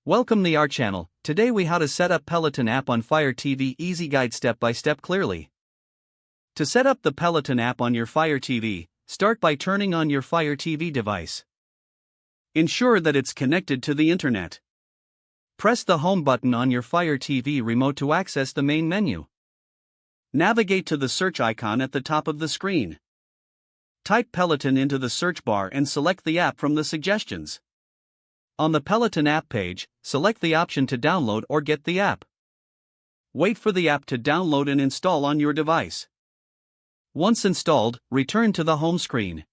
Welcome to our channel. Today we how to set up Peloton app on Fire TV. Easy guide step by step clearly. To set up the Peloton app on your Fire TV, start by turning on your Fire TV device. Ensure that it's connected to the internet. Press the home button on your Fire TV remote to access the main menu. Navigate to the search icon at the top of the screen. Type Peloton into the search bar and select the app from the suggestions. On the Peloton app page, select the option to download or get the app. Wait for the app to download and install on your device. Once installed, return to the home screen.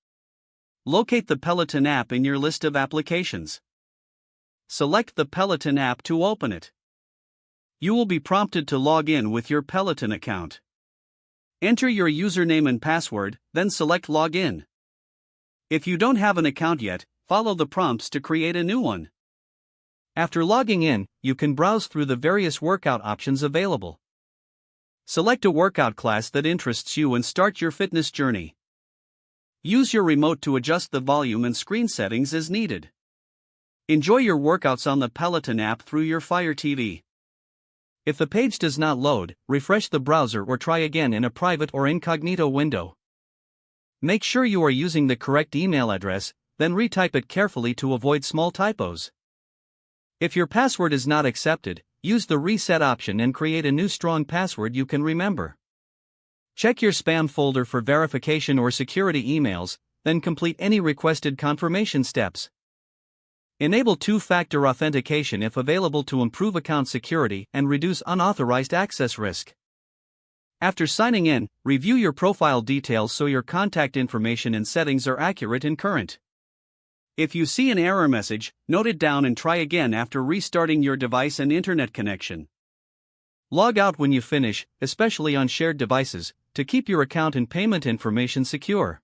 Locate the Peloton app in your list of applications. Select the Peloton app to open it. You will be prompted to log in with your Peloton account. Enter your username and password, then select Login. If you don't have an account yet, follow the prompts to create a new one. After logging in, you can browse through the various workout options available. Select a workout class that interests you and start your fitness journey. Use your remote to adjust the volume and screen settings as needed. Enjoy your workouts on the Peloton app through your Fire TV. If the page does not load, refresh the browser or try again in a private or incognito window. Make sure you are using the correct email address, then retype it carefully to avoid small typos. If your password is not accepted, use the reset option and create a new strong password you can remember. Check your spam folder for verification or security emails, then complete any requested confirmation steps. Enable two-factor authentication if available to improve account security and reduce unauthorized access risk. After signing in, review your profile details so your contact information and settings are accurate and current. If you see an error message, note it down and try again after restarting your device and internet connection. Log out when you finish, especially on shared devices, to keep your account and payment information secure.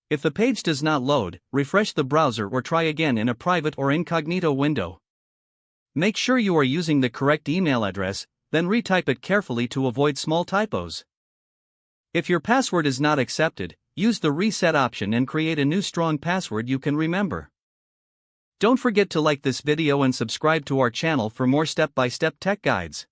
If the page does not load, refresh the browser or try again in a private or incognito window. Make sure you are using the correct email address, then retype it carefully to avoid small typos. If your password is not accepted, use the reset option and create a new strong password you can remember. Don't forget to like this video and subscribe to our channel for more step-by-step tech guides.